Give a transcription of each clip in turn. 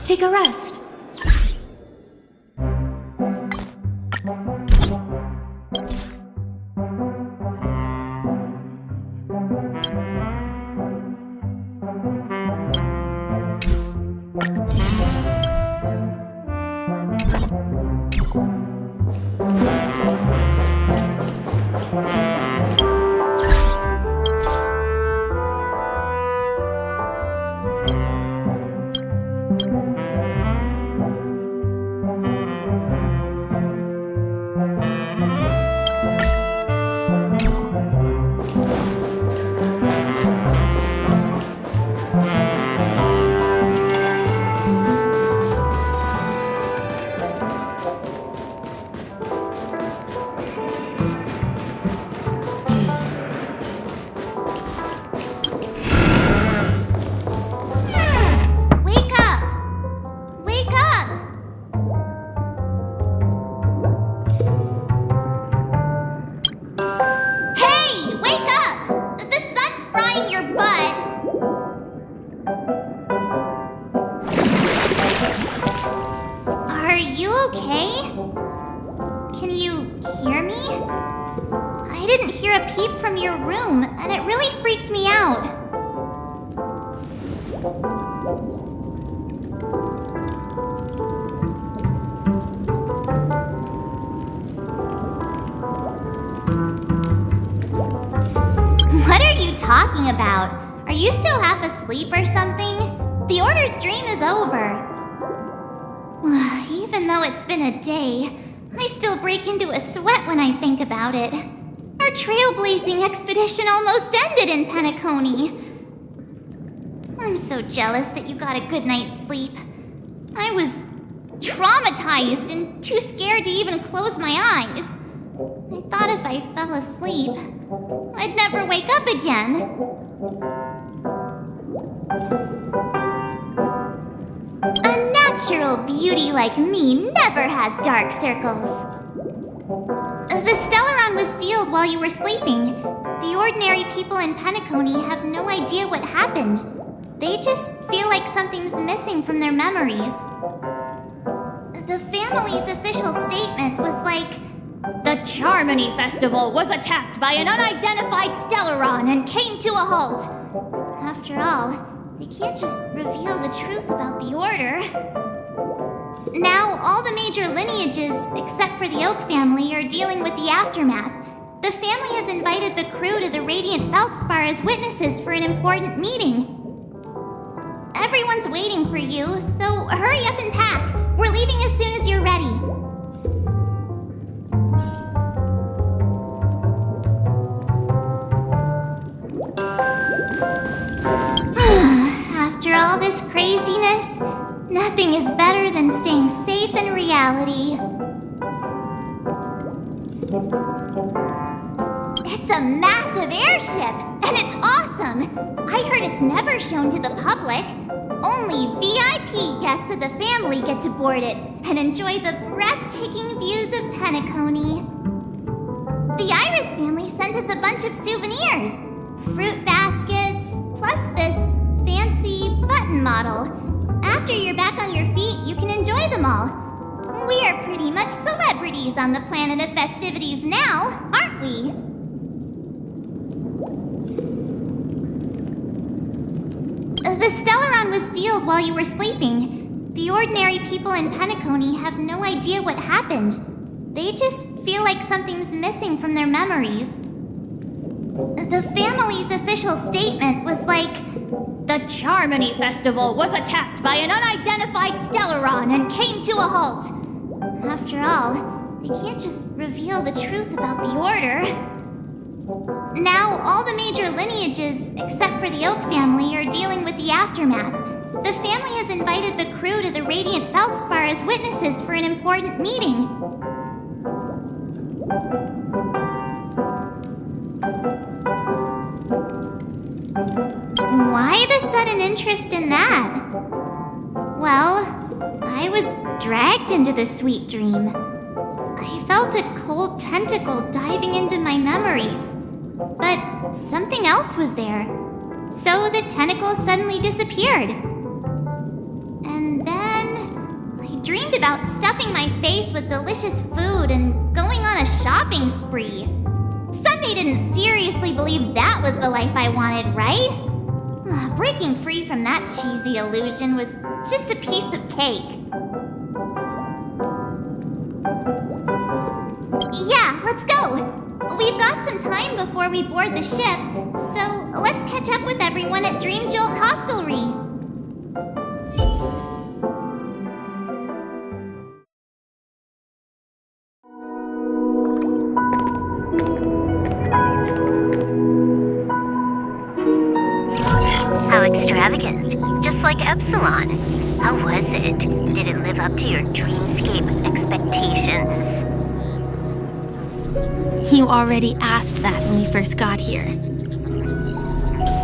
Take a rest. Can you hear me? I didn't hear a peep from your room, and it really freaked me out. What are you talking about? Are you still half asleep or something? The Order's dream is over. Even though it's been a day, I still break into a sweat when I think about it. Our trailblazing expedition almost ended in Penacony. I'm so jealous that you got a good night's sleep. I was traumatized and too scared to even close my eyes. I thought if I fell asleep, I'd never wake up again. A natural beauty like me never has dark circles. The Stellaron was sealed while you were sleeping. The ordinary people in Penacony have no idea what happened. They just feel like something's missing from their memories. The family's official statement was like, "The Charmony Festival was attacked by an unidentified Stellaron and came to a halt." After all, they can't just reveal the truth about the Order. Now, all the major lineages, except for the Oak family, are dealing with the aftermath. The family has invited the crew to the Radiant Feldspar as witnesses for an important meeting. Everyone's waiting for you, so hurry up and pack. We're leaving as soon as you're ready. After all this craziness, nothing is better than staying safe in reality. It's a massive airship, and it's awesome! I heard it's never shown to the public. Only VIP guests of the family get to board it and enjoy the breathtaking views of Penacony. The Iris family sent us a bunch of souvenirs. Fruit baskets, plus this fancy button model. After you're back on your feet, you can enjoy them all. We are pretty much celebrities on the planet of festivities now, aren't we? The Stellaron was sealed while you were sleeping. The ordinary people in Penacony have no idea what happened. They just feel like something's missing from their memories. The family's official statement was like, "The Charmony Festival was attacked by an unidentified Stellaron and came to a halt." After all, they can't just reveal the truth about the Order. Now, all the major lineages, except for the Oak family, are dealing with the aftermath. The family has invited the crew to the Radiant Feldspar as witnesses for an important meeting. Why the sudden interest in that? Well, I was dragged into the sweet dream. I felt a cold tentacle diving into my memories. But something else was there. So the tentacle suddenly disappeared. And then I dreamed about stuffing my face with delicious food and going on a shopping spree. Sunday didn't seriously believe that was the life I wanted, right? Breaking free from that cheesy illusion was just a piece of cake. Yeah, let's go! We've got some time before we board the ship, so let's catch up with everyone at Dream Jewel Hostelry. How extravagant. Just like Epsilon. How was it? Did it live up to your dreamscape expectations? You already asked that when we first got here.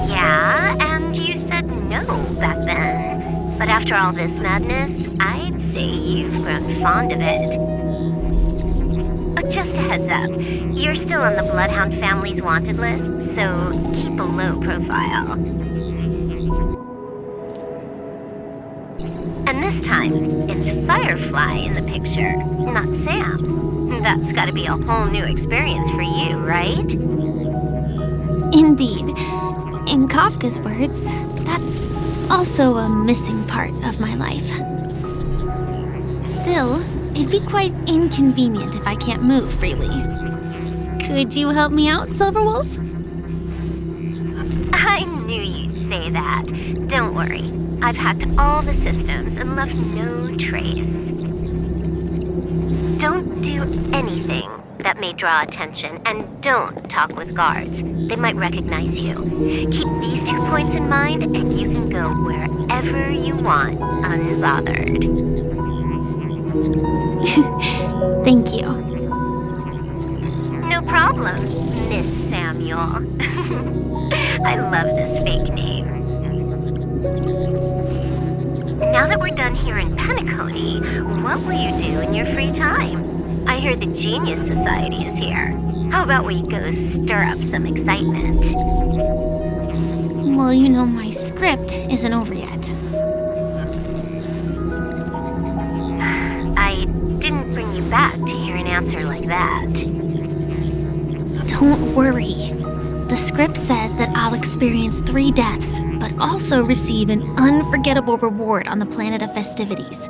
Yeah, and you said no back then. But after all this madness, I'd say you've grown fond of it. But just a heads up, you're still on the Bloodhound family's wanted list, so keep a low profile. And this time, it's Firefly in the picture, not Sam. That's gotta be a whole new experience for you, right? Indeed. In Kafka's words, that's also a missing part of my life. Still, it'd be quite inconvenient if I can't move freely. Could you help me out, Silverwolf? I knew you'd say that. Don't worry. I've hacked all the systems and left no trace. Don't do anything that may draw attention, and don't talk with guards. They might recognize you. Keep these 2 points in mind, and you can go wherever you want, unbothered. Thank you. No problem, Miss Samuel. I love this fake name. Now that we're done here in Penacony, what will you do in your free time? I hear the Genius Society is here. How about we go stir up some excitement? Well, you know my script isn't over yet. I didn't bring you back to hear an answer like that. Don't worry. The script says that I'll experience 3 deaths, but also receive an unforgettable reward on the planet of festivities.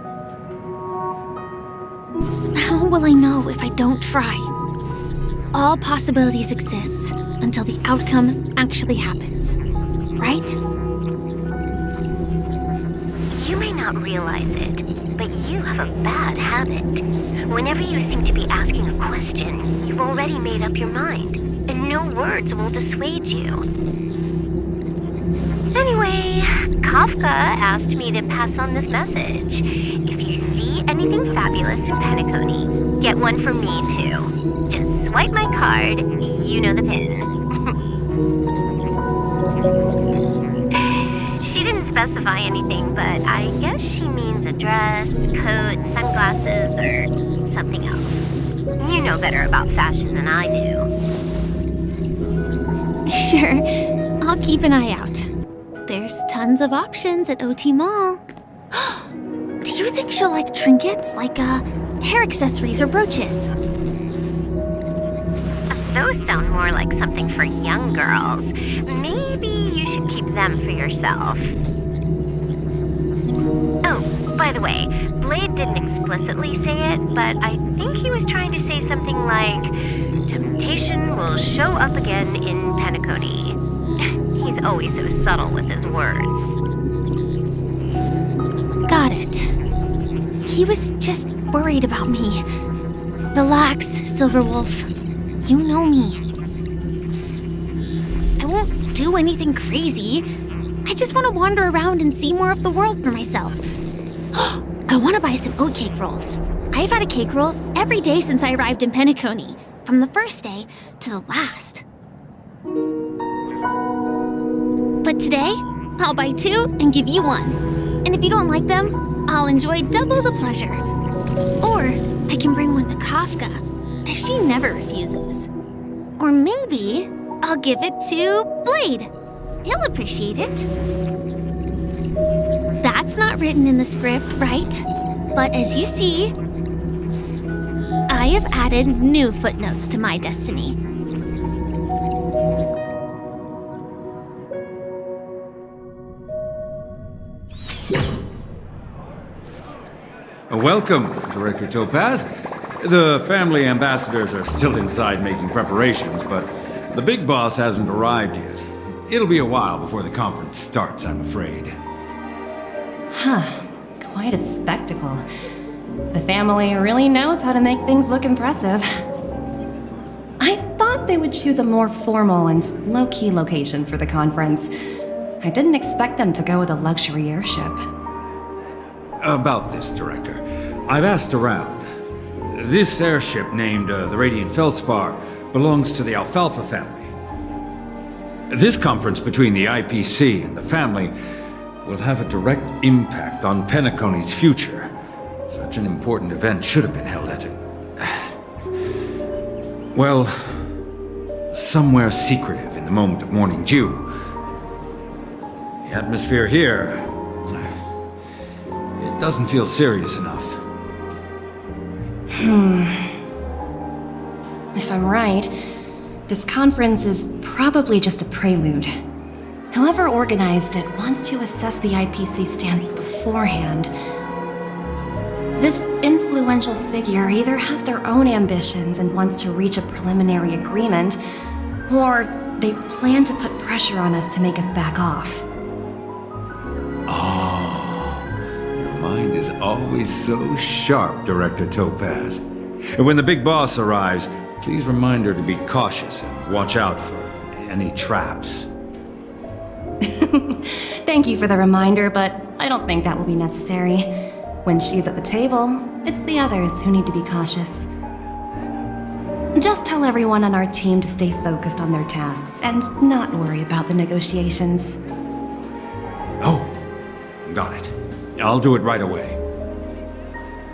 How will I know if I don't try? All possibilities exist until the outcome actually happens, right? You may not realize it, but you have a bad habit. Whenever you seem to be asking a question, you've already made up your mind, and no words will dissuade you. Anyway, Kafka asked me to pass on this message. If you see anything fabulous in Penacony, get one for me too. Just swipe my card, you know the pin. She didn't specify anything, but I guess she means a dress, coat, sunglasses, or something else. You know better about fashion than I do. Sure, I'll keep an eye out. There's tons of options at OT Mall. Do you think she'll like trinkets, like hair accessories or brooches? Those sound more like something for young girls. Maybe you should keep them for yourself. Oh, by the way, Blade didn't explicitly say it, but I think he was trying to say something like, temptation will show up again in Penacony. He's always so subtle with his words. Got it. He was just worried about me. Relax, Silverwolf. You know me. I won't do anything crazy. I just want to wander around and see more of the world for myself. I want to buy some oat cake rolls. I've had a cake roll every day since I arrived in Penacony, from the first day to the last. But today, I'll buy 2 and give you 1. And if you don't like them, I'll enjoy double the pleasure. Or I can bring one to Kafka, as she never refuses. Or maybe I'll give it to Blade. He'll appreciate it. That's not written in the script, right? But as you see, I have added new footnotes to my destiny. Welcome, Director Topaz. The family ambassadors are still inside making preparations, but the big boss hasn't arrived yet. It'll be a while before the conference starts, I'm afraid. Huh. Quite a spectacle. The family really knows how to make things look impressive. I thought they would choose a more formal and low-key location for the conference. I didn't expect them to go with a luxury airship. About this, Director. I've asked around. This airship, named the Radiant Feldspar, belongs to the Alfalfa family. This conference between the IPC and the family will have a direct impact on Penacony's future. Such an important event should have been held at well, somewhere secretive in the moment of morning dew. The atmosphere here, it doesn't feel serious enough. If I'm right, this conference is probably just a prelude. Whoever organized it wants to assess the IPC stance beforehand. This influential figure either has their own ambitions and wants to reach a preliminary agreement, or they plan to put pressure on us to make us back off. Your mind is always so sharp, Director Topaz. And when the big boss arrives, please remind her to be cautious and watch out for any traps. Thank you for the reminder, but I don't think that will be necessary. When she's at the table, it's the others who need to be cautious. Just tell everyone on our team to stay focused on their tasks and not worry about the negotiations. Oh, got it. I'll do it right away.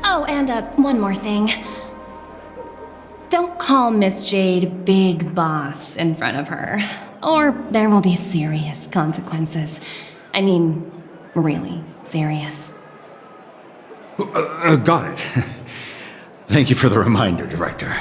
Oh, and one more thing. Don't call Miss Jade Big Boss in front of her, or there will be serious consequences. I mean, really serious. Got it. Thank you for the reminder, Director.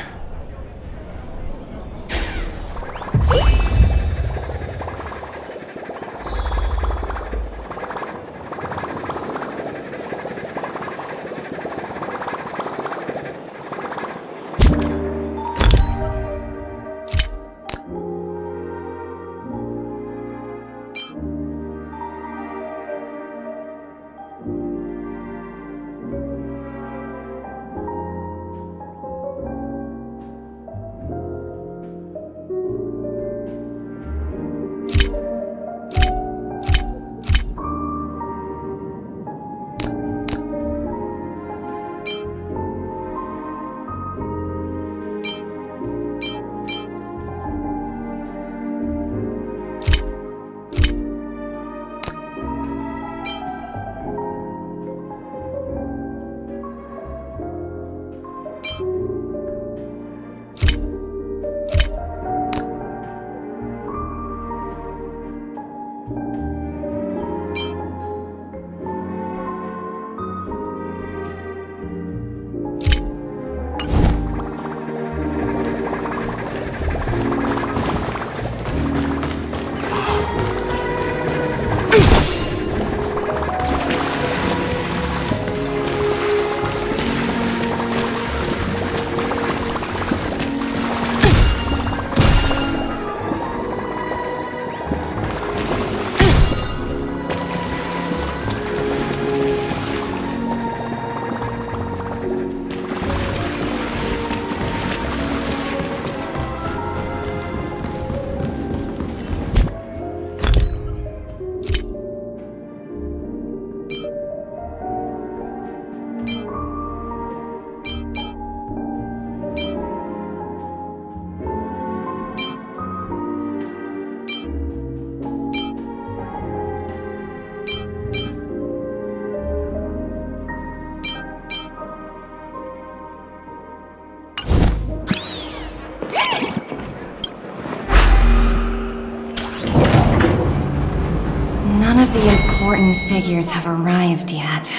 important figures have arrived yet.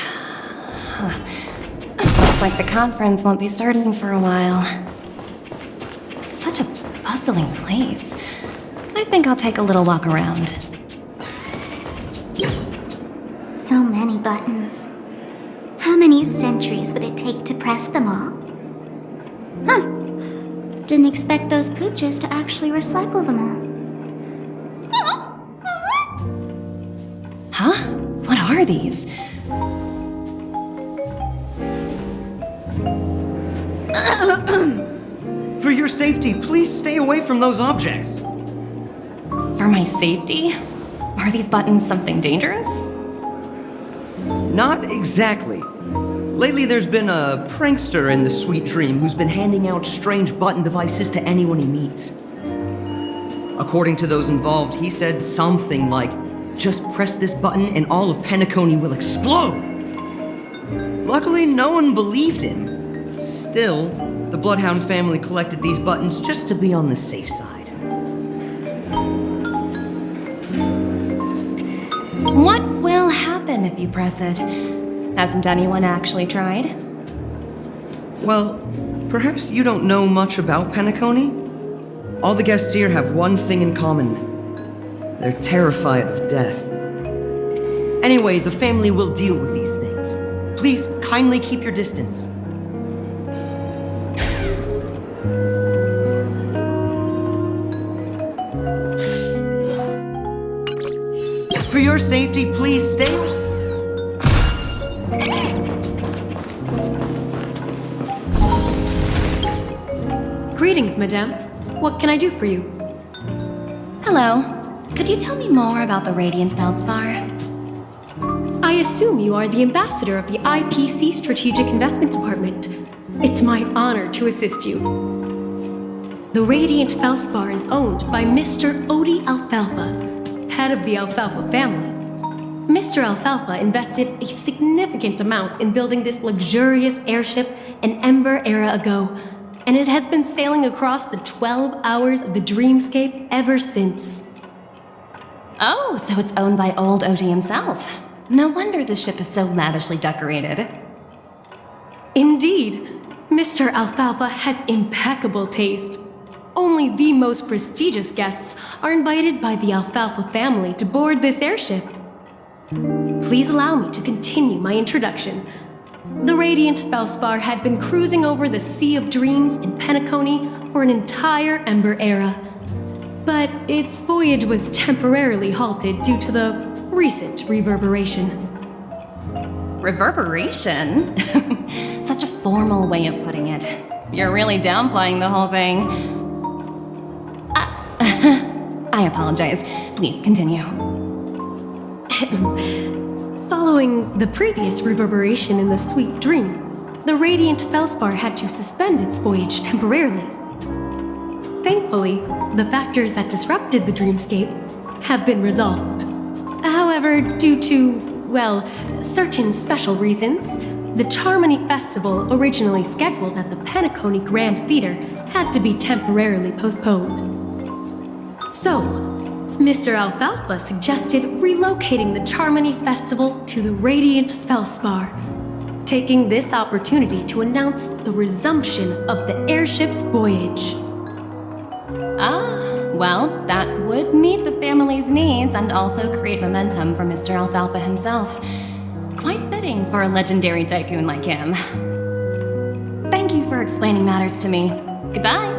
Looks like the conference won't be starting for a while. Such a bustling place. I think I'll take a little walk around. So many buttons. How many centuries would it take to press them all? Huh. Didn't expect those pooches to actually recycle them all. Huh? What are these? For your safety, please stay away from those objects. For my safety? Are these buttons something dangerous? Not exactly. Lately, there's been a prankster in the Sweet Dream who's been handing out strange button devices to anyone he meets. According to those involved, he said something like, "Just press this button and all of Penacony will explode!" Luckily, no one believed him. Still, the Bloodhound family collected these buttons just to be on the safe side. What will happen if you press it? Hasn't anyone actually tried? Well, perhaps you don't know much about Penacony? All the guests here have one thing in common. They're terrified of death. Anyway, the family will deal with these things. Please kindly keep your distance. For your safety, please stay. Greetings, madame. What can I do for you? Hello. Could you tell me more about the Radiant Feldspar? I assume you are the ambassador of the IPC Strategic Investment Department. It's my honor to assist you. The Radiant Feldspar is owned by Mr. Odie Alfalfa, head of the Alfalfa family. Mr. Alfalfa invested a significant amount in building this luxurious airship an Ember era ago, and it has been sailing across the 12 hours of the dreamscape ever since. Oh, so it's owned by old Odie himself. No wonder the ship is so lavishly decorated. Indeed, Mr. Alfalfa has impeccable taste. Only the most prestigious guests are invited by the Alfalfa family to board this airship. Please allow me to continue my introduction. The Radiant Feldspar had been cruising over the Sea of Dreams in Penacony for an entire Ember era. But its voyage was temporarily halted due to the recent reverberation. Reverberation? Such a formal way of putting it. You're really downplaying the whole thing. I apologize. Please continue. Following the previous reverberation in the Sweet Dream, the Radiant Feldspar had to suspend its voyage temporarily. Thankfully, the factors that disrupted the dreamscape have been resolved. However, due to, well, certain special reasons, the Charmony Festival originally scheduled at the Penacony Grand Theater had to be temporarily postponed. So, Mr. Alfalfa suggested relocating the Charmony Festival to the Radiant Feldspar, taking this opportunity to announce the resumption of the airship's voyage. Ah, well, that would meet the family's needs and also create momentum for Mr. Alfalfa himself. Quite fitting for a legendary tycoon like him. Thank you for explaining matters to me. Goodbye.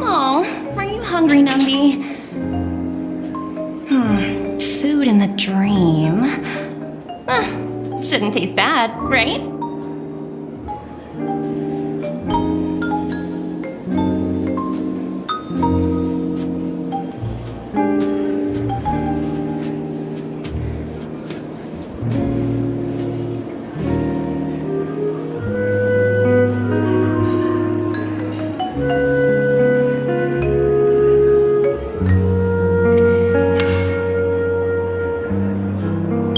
Oh, are you hungry, Numby? Food in the dream. Shouldn't taste bad, right?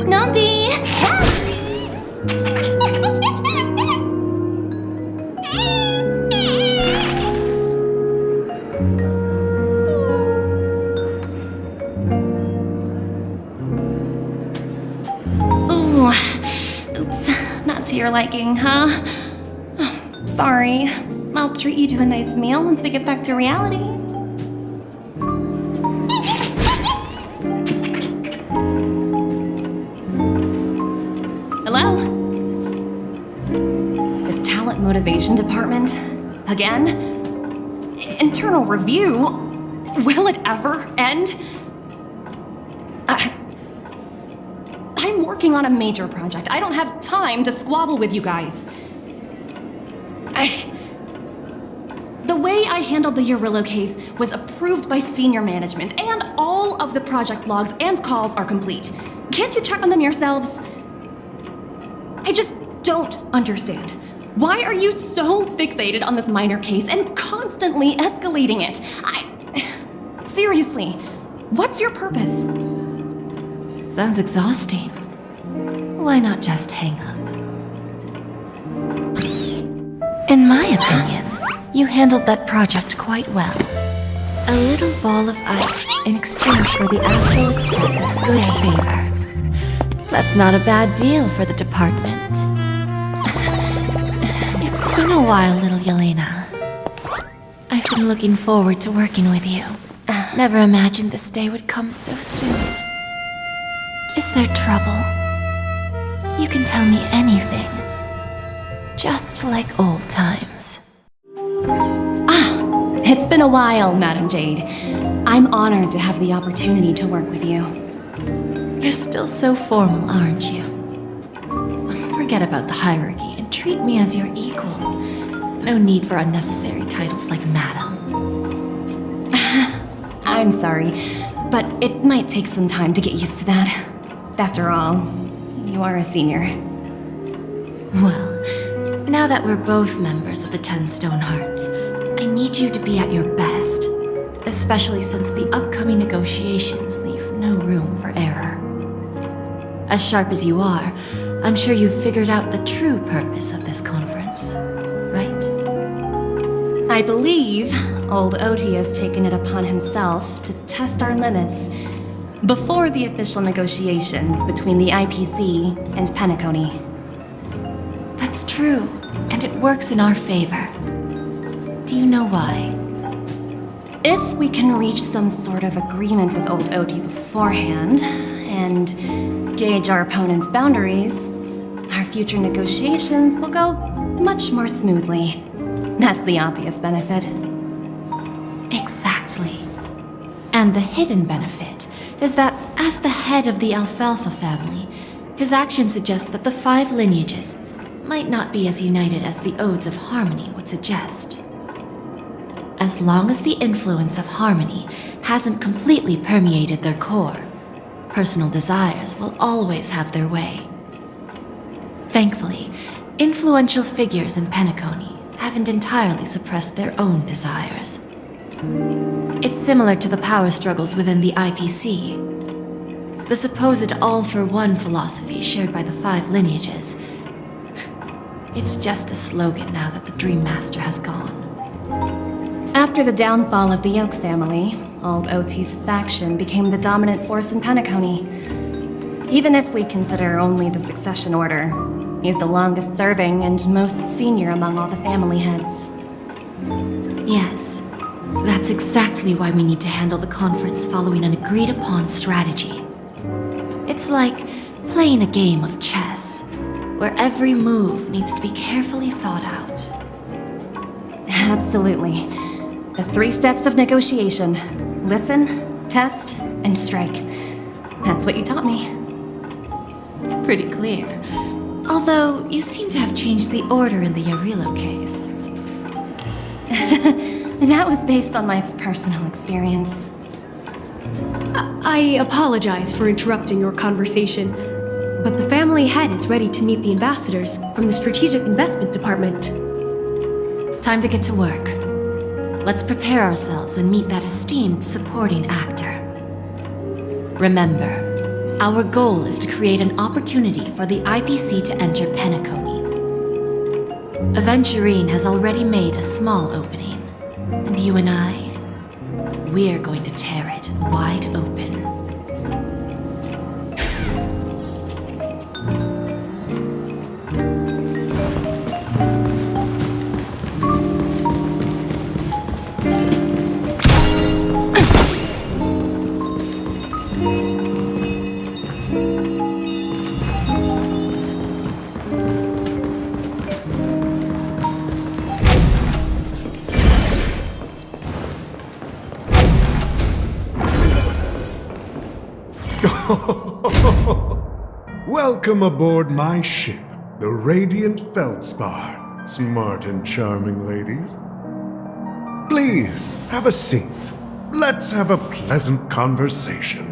Numpy! Ooh, oops, not to your liking, huh? Sorry. I'll treat you to a nice meal once we get back to reality. Hello? The talent motivation department? Again? Internal review? Will it ever end? I'm working on a major project. I don't have time to squabble with you guys. The way I handled the Urillo case was approved by senior management, and all of the project logs and calls are complete. Can't you check on them yourselves? I just don't understand. Why are you so fixated on this minor case and constantly escalating it? Seriously, what's your purpose? Sounds exhausting. Why not just hang up? In my opinion, you handled that project quite well. A little ball of ice in exchange for the Astral Express's good favor. That's not a bad deal for the department. It's been a while, little Yelena. I've been looking forward to working with you. Never imagined this day would come so soon. Is there trouble? You can tell me anything. Just like old times. It's been a while, Madam Jade. I'm honored to have the opportunity to work with you. You're still so formal, aren't you? Forget about the hierarchy and treat me as your equal. No need for unnecessary titles like Madam. I'm sorry, but it might take some time to get used to that. After all, you are a senior. Well, now that we're both members of the 10 Stone Hearts, I need you to be at your best, especially since the upcoming negotiations leave no room for error. As sharp as you are, I'm sure you've figured out the true purpose of this conference, right? I believe old Oti has taken it upon himself to test our limits before the official negotiations between the IPC and Penacony. That's true, and it works in our favor. Do you know why? If we can reach some sort of agreement with old Oti beforehand, and gauge our opponent's boundaries, our future negotiations will go much more smoothly. That's the obvious benefit. Exactly. And the hidden benefit is that as the head of the Alfalfa family, his action suggests that the 5 lineages might not be as united as the Odes of Harmony would suggest. As long as the influence of Harmony hasn't completely permeated their core, personal desires will always have their way. Thankfully, influential figures in Penacony haven't entirely suppressed their own desires. It's similar to the power struggles within the IPC. The supposed all-for-one philosophy shared by the 5 lineages. It's just a slogan now that the Dream Master has gone. After the downfall of the Yoke family, Old OT's faction became the dominant force in Penacony. Even if we consider only the succession order, he's the longest serving and most senior among all the family heads. Yes, that's exactly why we need to handle the conference following an agreed-upon strategy. It's like playing a game of chess, where every move needs to be carefully thought out. Absolutely. The 3 steps of negotiation. Listen, test, and strike. That's what you taught me. Pretty clear. Although, you seem to have changed the order in the Yarilo case. That was based on my personal experience. I apologize for interrupting your conversation, but the family head is ready to meet the ambassadors from the Strategic Investment Department. Time to get to work. Let's prepare ourselves and meet that esteemed supporting actor. Remember, our goal is to create an opportunity for the IPC to enter Penacony. Aventurine has already made a small opening, and you and I, we're going to tear it wide open. Welcome aboard my ship, the Radiant Feldspar. Smart and charming ladies. Please, have a seat. Let's have a pleasant conversation.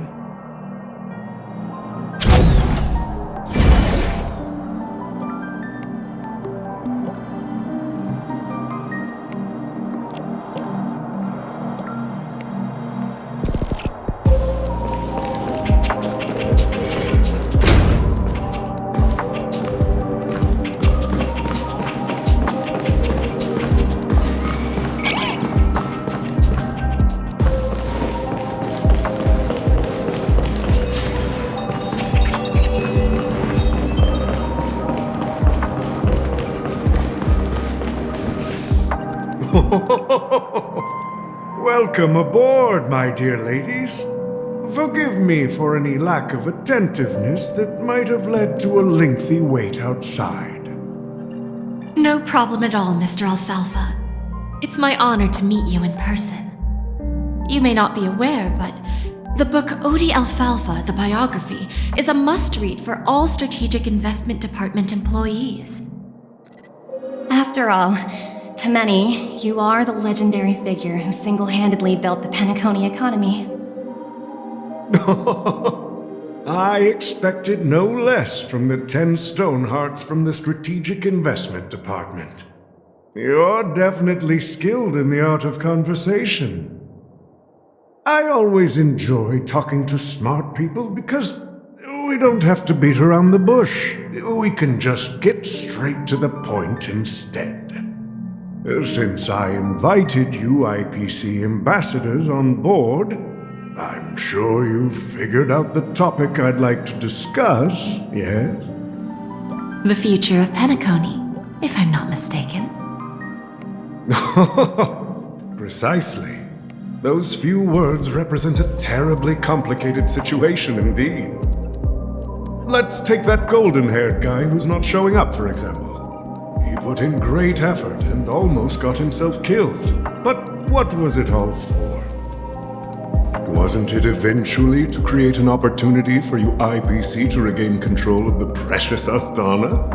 Welcome aboard, my dear ladies. Forgive me for any lack of attentiveness that might have led to a lengthy wait outside. No problem at all, Mr. Alfalfa. It's my honor to meet you in person. You may not be aware, but the book Odie Alfalfa, the biography, is a must-read for all Strategic Investment Department employees. After all, to many, you are the legendary figure who single-handedly built the Penacony economy. I expected no less from the 10 Stonehearts from the Strategic Investment Department. You're definitely skilled in the art of conversation. I always enjoy talking to smart people because we don't have to beat around the bush. We can just get straight to the point instead. Since I invited you IPC ambassadors on board, I'm sure you've figured out the topic I'd like to discuss, yes? The future of Penacony, if I'm not mistaken. Precisely. Those few words represent a terribly complicated situation indeed. Let's take that golden-haired guy who's not showing up, for example. He put in great effort and almost got himself killed. But what was it all for? Wasn't it eventually to create an opportunity for you IPC to regain control of the precious Astana?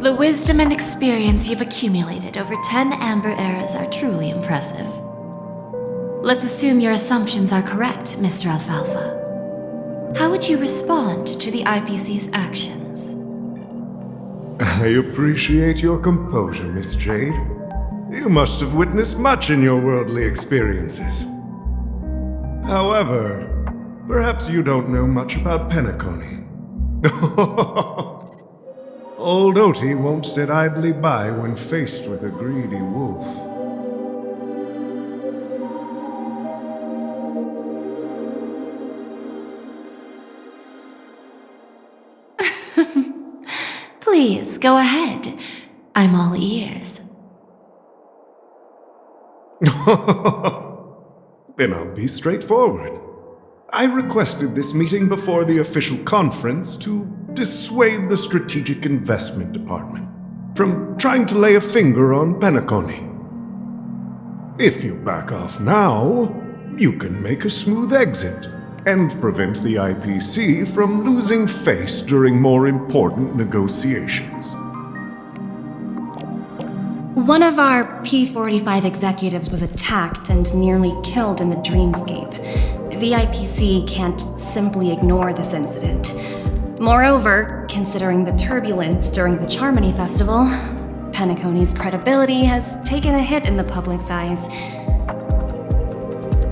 The wisdom and experience you've accumulated over 10 Amber Eras are truly impressive. Let's assume your assumptions are correct, Mr. Alfalfa. How would you respond to the IPC's actions? I appreciate your composure, Miss Jade. You must have witnessed much in your worldly experiences. However, perhaps you don't know much about Penacony. Old Oti won't sit idly by when faced with a greedy wolf. Please, go ahead. I'm all ears. Then I'll be straightforward. I requested this meeting before the official conference to dissuade the Strategic Investment Department from trying to lay a finger on Penacony. If you back off now, you can make a smooth exit and prevent the IPC from losing face during more important negotiations. One of our P-45 executives was attacked and nearly killed in the dreamscape. The IPC can't simply ignore this incident. Moreover, considering the turbulence during the Charmony Festival, Penacony's credibility has taken a hit in the public's eyes.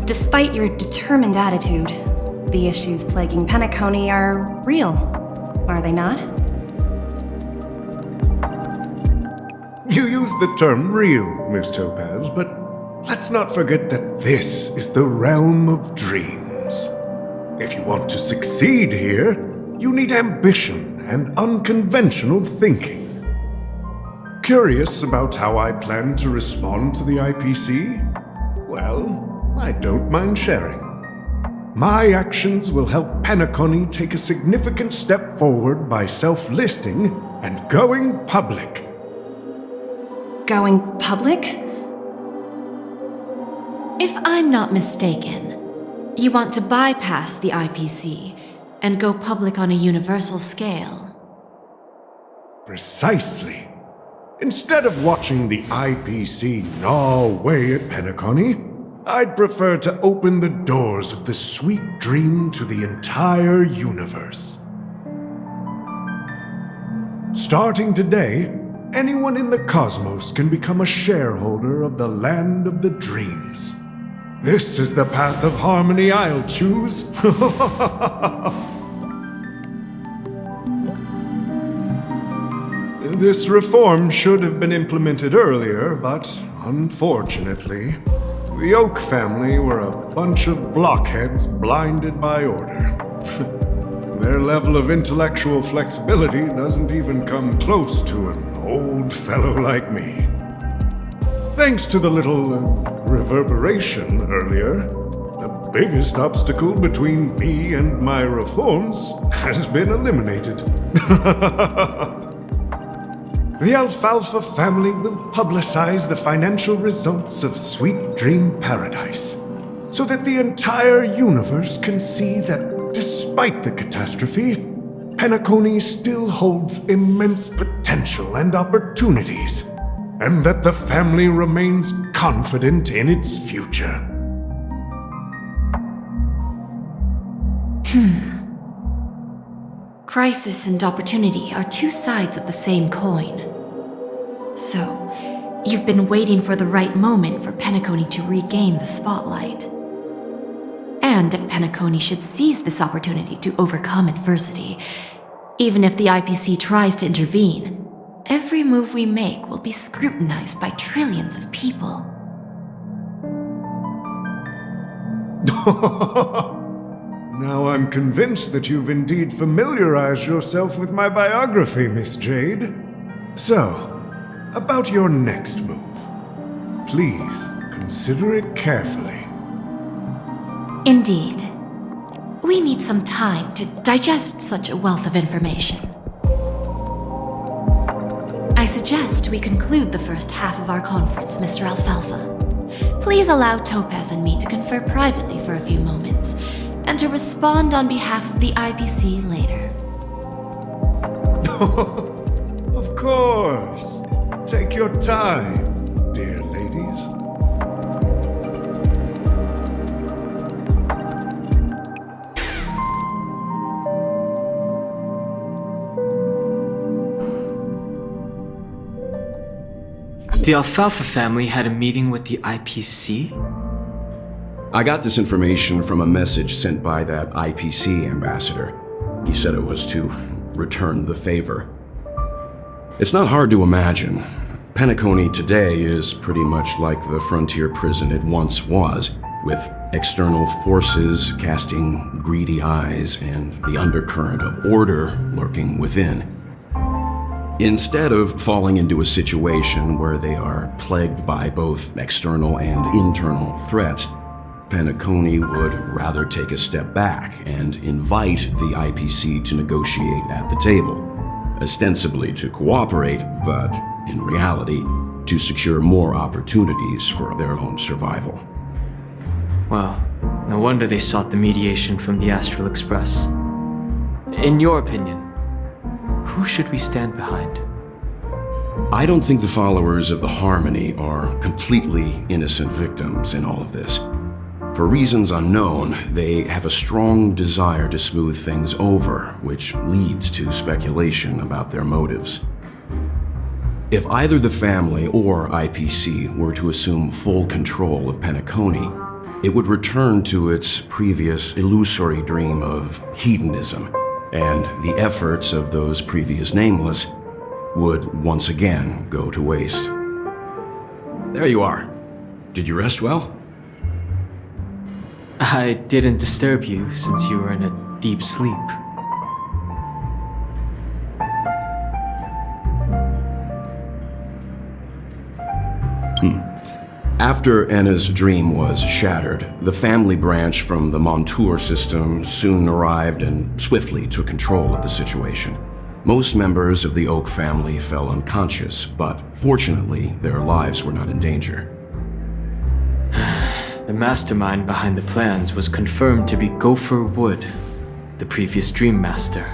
Despite your determined attitude, the issues plaguing Penacony are real, are they not? You use the term real, Miss Topaz, but let's not forget that this is the realm of dreams. If you want to succeed here, you need ambition and unconventional thinking. Curious about how I plan to respond to the IPC? Well, I don't mind sharing. My actions will help Penacony take a significant step forward by self-listing and going public. Going public? If I'm not mistaken, you want to bypass the IPC and go public on a universal scale. Precisely. Instead of watching the IPC gnaw away at Penacony, I'd prefer to open the doors of the sweet dream to the entire universe. Starting today, anyone in the cosmos can become a shareholder of the land of the dreams. This is the path of harmony I'll choose. This reform should have been implemented earlier, but unfortunately, the Oak family were a bunch of blockheads blinded by order. Their level of intellectual flexibility doesn't even come close to an old fellow like me. Thanks to the little reverberation earlier, the biggest obstacle between me and my reforms has been eliminated. The Alfalfa family will publicize the financial results of Sweet Dream Paradise, so that the entire universe can see that despite the catastrophe, Penacony still holds immense potential and opportunities, and that the family remains confident in its future. Crisis and opportunity are two sides of the same coin. So, you've been waiting for the right moment for Penacony to regain the spotlight. And if Penacony should seize this opportunity to overcome adversity, even if the IPC tries to intervene, every move we make will be scrutinized by trillions of people. Now I'm convinced that you've indeed familiarized yourself with my biography, Miss Jade. So, about your next move. Please consider it carefully. Indeed. We need some time to digest such a wealth of information. I suggest we conclude the first half of our conference, Mr. Alfalfa. Please allow Topaz and me to confer privately for a few moments, and to respond on behalf of the IPC later. Of course. Take your time, dear ladies. The Alfalfa family had a meeting with the IPC? I got this information from a message sent by that IPC ambassador. He said it was to return the favor. It's not hard to imagine. Penacony today is pretty much like the frontier prison it once was, with external forces casting greedy eyes and the undercurrent of order lurking within. Instead of falling into a situation where they are plagued by both external and internal threats, Penacony would rather take a step back and invite the IPC to negotiate at the table, ostensibly to cooperate, but in reality, to secure more opportunities for their own survival. Well, no wonder they sought the mediation from the Astral Express. In your opinion, who should we stand behind? I don't think the followers of the Harmony are completely innocent victims in all of this. For reasons unknown, they have a strong desire to smooth things over, which leads to speculation about their motives. If either the family or IPC were to assume full control of Penacony, it would return to its previous illusory dream of hedonism, and the efforts of those previous nameless would once again go to waste. There you are. Did you rest well? I didn't disturb you since you were in a deep sleep. After Enna's dream was shattered, the family branch from the Montour system soon arrived and swiftly took control of the situation. Most members of the Oak family fell unconscious, but fortunately, their lives were not in danger. The mastermind behind the plans was confirmed to be Gopher Wood, the previous Dream Master.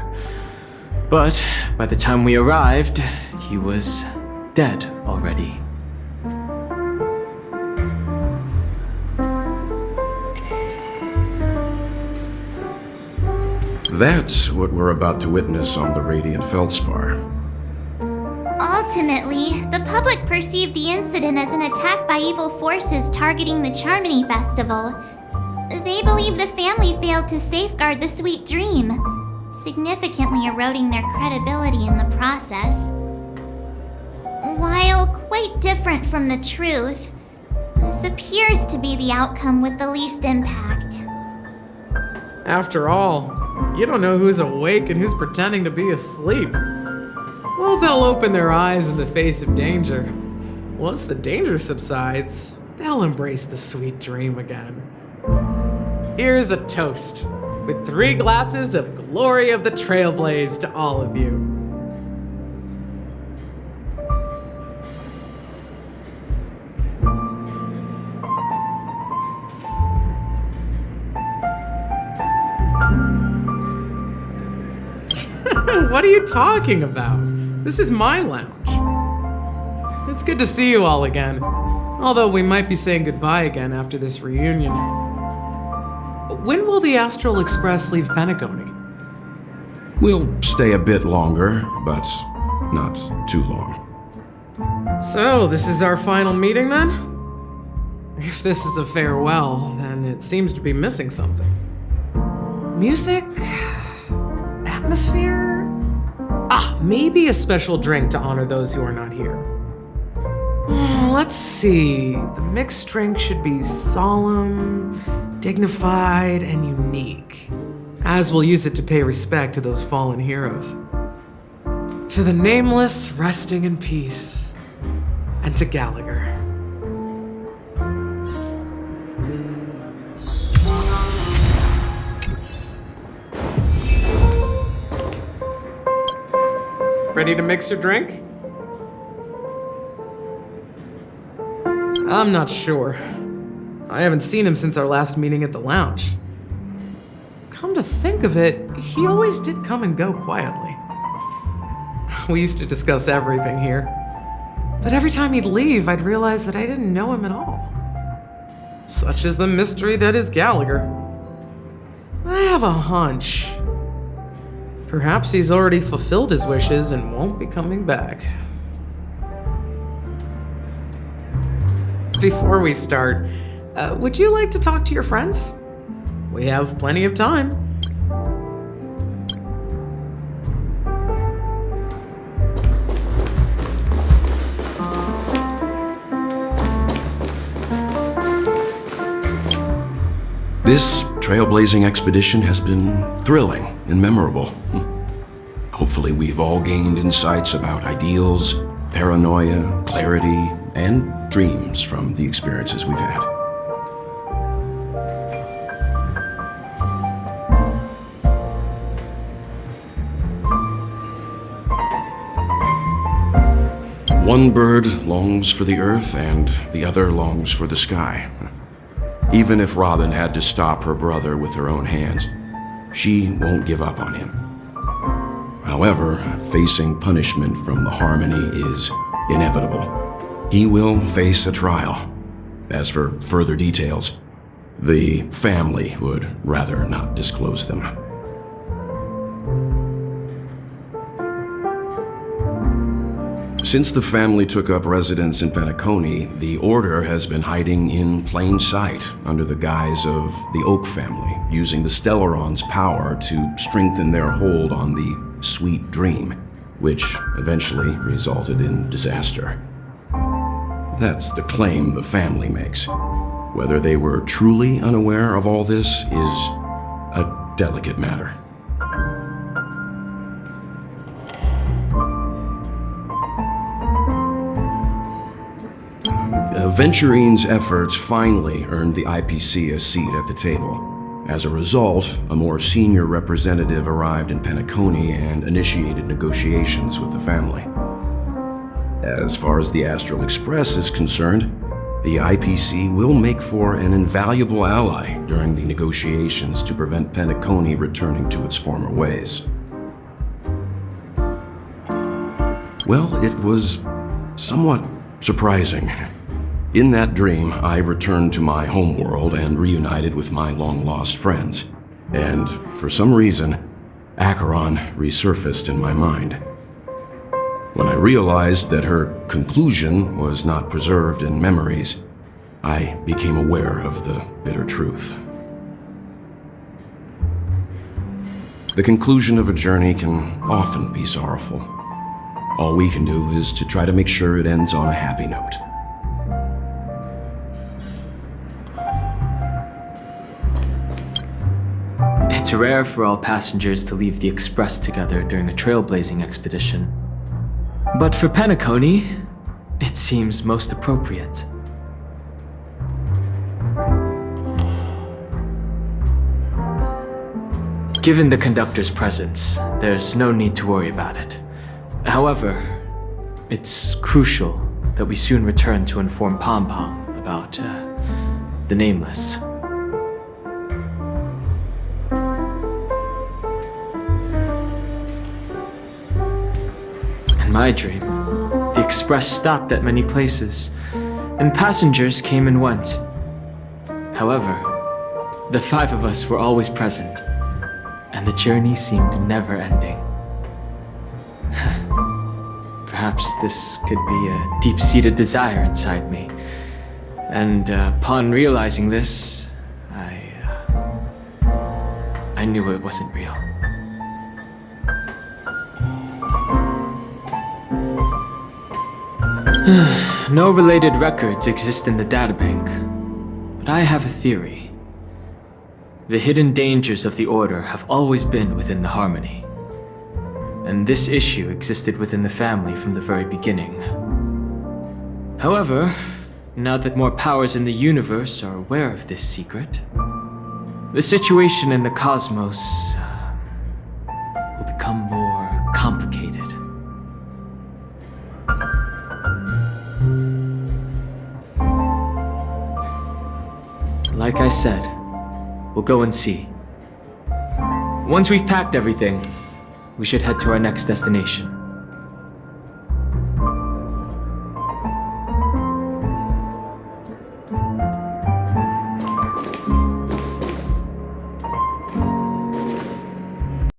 But by the time we arrived, he was dead already. That's what we're about to witness on the Radiant Feldspar. Ultimately, the public perceived the incident as an attack by evil forces targeting the Charmony Festival. They believe the family failed to safeguard the sweet dream, significantly eroding their credibility in the process. While quite different from the truth, this appears to be the outcome with the least impact. After all, you don't know who's awake and who's pretending to be asleep. Well, they'll open their eyes in the face of danger. Once the danger subsides, they'll embrace the sweet dream again. Here's a toast, with 3 glasses of Glory of the Trailblaze to all of you. What are you talking about? This is my lounge. It's good to see you all again. Although we might be saying goodbye again after this reunion. When will the Astral Express leave Penacony? We'll stay a bit longer, but not too long. So, this is our final meeting then? If this is a farewell, then it seems to be missing something. Music? Atmosphere? Maybe a special drink to honor those who are not here. Let's see. The mixed drink should be solemn, dignified, and unique, as we'll use it to pay respect to those fallen heroes. To the nameless resting in peace, and to Gallagher. Ready to mix your drink? I'm not sure. I haven't seen him since our last meeting at the lounge. Come to think of it, he always did come and go quietly. We used to discuss everything here. But every time he'd leave, I'd realize that I didn't know him at all. Such is the mystery that is Gallagher. I have a hunch. Perhaps he's already fulfilled his wishes and won't be coming back. Before we start, would you like to talk to your friends? We have plenty of time. This trailblazing expedition has been thrilling and memorable. Hopefully we've all gained insights about ideals, paranoia, clarity, and dreams from the experiences we've had. One bird longs for the earth and the other longs for the sky. Even if Robin had to stop her brother with her own hands, she won't give up on him. However, facing punishment from the Harmony is inevitable. He will face a trial. As for further details, the family would rather not disclose them. Since the family took up residence in Penacony, the Order has been hiding in plain sight under the guise of the Oak family, using the Stellaron's power to strengthen their hold on the Sweet Dream, which eventually resulted in disaster. That's the claim the family makes. Whether they were truly unaware of all this is a delicate matter. Venturine's efforts finally earned the IPC a seat at the table. As a result, a more senior representative arrived in Penacony and initiated negotiations with the family. As far as the Astral Express is concerned, the IPC will make for an invaluable ally during the negotiations to prevent Penacony returning to its former ways. Well, it was somewhat surprising. In that dream, I returned to my homeworld and reunited with my long-lost friends. And for some reason, Acheron resurfaced in my mind. When I realized that her conclusion was not preserved in memories, I became aware of the bitter truth. The conclusion of a journey can often be sorrowful. All we can do is to try to make sure it ends on a happy note. It's rare for all passengers to leave the Express together during a trailblazing expedition. But for Penacony, it seems most appropriate. Given the conductor's presence, there's no need to worry about it. However, it's crucial that we soon return to inform Pom Pom about, the Nameless. In my dream, the Express stopped at many places, and passengers came and went. However, the five of us were always present, and the journey seemed never-ending. Perhaps this could be a deep-seated desire inside me, and upon realizing this, I knew it wasn't real. No related records exist in the databank, but I have a theory. The hidden dangers of the Order have always been within the Harmony, and this issue existed within the family from the very beginning. However, now that more powers in the universe are aware of this secret, the situation in the cosmos will become more complicated. Like I said, we'll go and see. Once we've packed everything, we should head to our next destination.